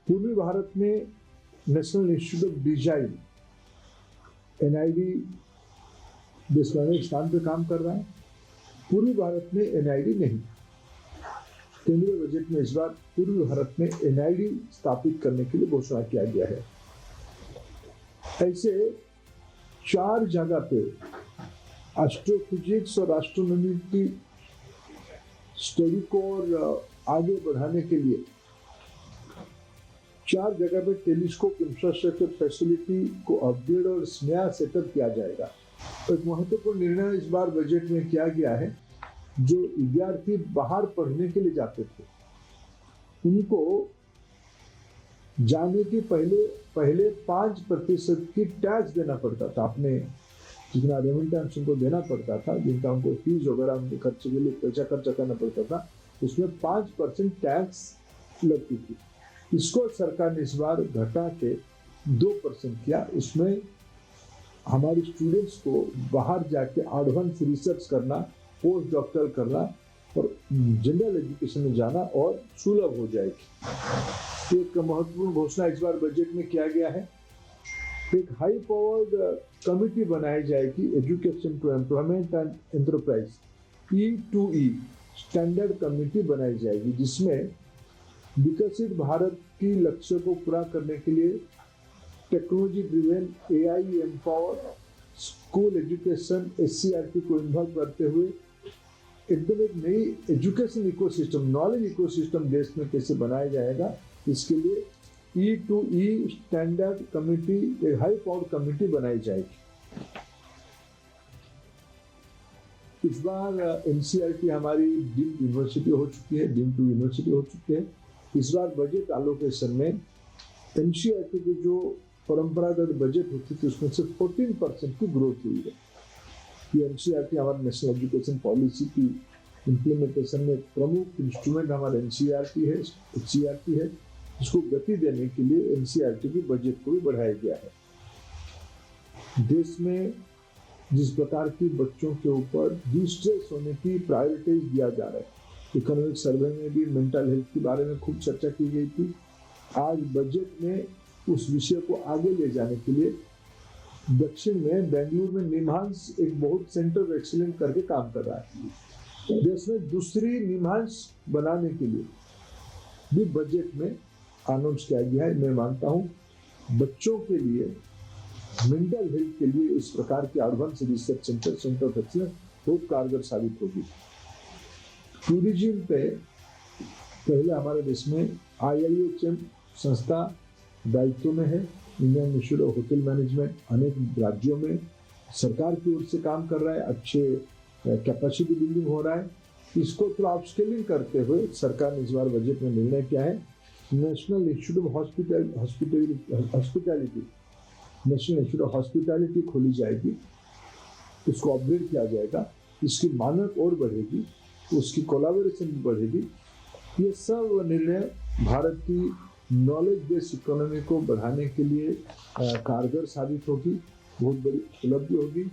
पूर्वी भारत में national institute of design NID देश में अनेक स्थान पर काम कर रहा है। पूर्वी भारत में एनआईडी नहीं। केंद्रीय बजट में इस बार पूर्वी भारत में एनआईडी स्थापित करने के लिए घोषणा किया गया है। ऐसे 4 जगह पे एस्ट्रोफिजिक्स और एस्ट्रोनॉमी की स्टडी को और आगे बढ़ाने के लिए 4 जगह पे टेलीस्कोप इंफ्रास्ट्रक्चर फैसिलिटी को अपग्रेड और नया सेटअप किया जाएगा। एक महत्वपूर्ण निर्णय इस बार बजट में किया गया है। जो विद्यार्थी बाहर पढ़ने के लिए जाते थे उनको जाने के पहले 5% की टैक्स देना पड़ता था। आपने जितना रेमिटेंस उनको देना पड़ता था, जिनका उनको फीस वगैरह उनके खर्चे के लिए पैसा खर्चा करना पड़ता था, उसमें 5% टैक्स लगती थी। इसको सरकार ने इस बार घटा के 2% किया। उसमें हमारे स्टूडेंट्स को बाहर जाके एडवांस रिसर्च करना, पोस्ट डॉक्टरल करना और जनरल एजुकेशन में जाना और सुलभ हो जाएगी। एक महत्वपूर्ण घोषणा इस बार बजट में किया गया है। एक हाई पावर्ड कमिटी बनाई जाएगी, education to employment and enterprise E2E standard committee बनाई जाएगी, जिसमें विकसित भारत की लक्ष्य को पूरा करने के लिए technology driven AI empower school education SCRT को इन्वॉल्व करते हुए एकदम एक नई एजुकेशन इकोसिस्टम, नॉलेज इकोसिस्टम देश में कैसे बनाया जाएगा, इसके लिए E2E स्टैंडर्ड कमिटी, एक हाई पावर कमिटी बनाई जाएगी। इस बार NCERT हमारी डीम्ड यूनिवर्सिटी हो चुकी है, डीम्ड टू यूनिवर्सिटी हो चुकी है। इस बार बजट एलोकेशन में NCERT की जो परंपरागत बजट होती थी उसमें से 14% की ग्रोथ हुई है। ये NCERT हमारे नेशनल एजुकेशन पॉलिसी की इम्प्लीमेंटेशन में प्रमुख इंस्ट्रूमेंट हमारा NCERT है, जिसको गति देने के लिए NCERT की बजट को भी बढ़ाया गया है। देश में जिस प्रकार की बच्चों के ऊपर डिस्ट्रेस होने की प्रायोरिटीज दिया जा रहा है, इकोनॉमिक सर्वे में भी मेंटल हेल्थ के बारे में खूब चर्चा की गई थी। आज बजट में उस विषय को आगे ले जाने के लिए दक्षिण में बेंगलुरु में निम्हांस एक बहुत सेंटर ऑफ एक्सीलेंस करके काम कर रहा है। देश में दूसरी निम्हांस बनाने के लिए भी बजट में अनाउंस किया गया है। मैं मानता हूँ बच्चों के लिए मेंटल हेल्थ के लिए इस प्रकार के advance research centre of excellence बहुत कारगर साबित होगी। टूरिज्म पे पहले हमारे देश में IIHM संस्था दायित्व में है। Indian institute of hotel management अनेक राज्यों में सरकार की ओर से काम कर रहा है, अच्छे कैपेसिटी बिल्डिंग हो रहा है। इसको थोड़ा अपस्केलिंग करते हुए सरकार ने इस बार बजट में निर्णय किया है। National institute of hospitality, national institute of hospitality खोली जाएगी, उसको अपग्रेड किया जाएगा, इसकी मानक और बढ़ेगी, उसकी कोलैबोरेशन भी बढ़ेगी। ये सब निर्णय भारत की नॉलेज बेस्ड इकोनॉमी को बढ़ाने के लिए कारगर साबित होगी, बहुत बड़ी उपलब्धि होगी।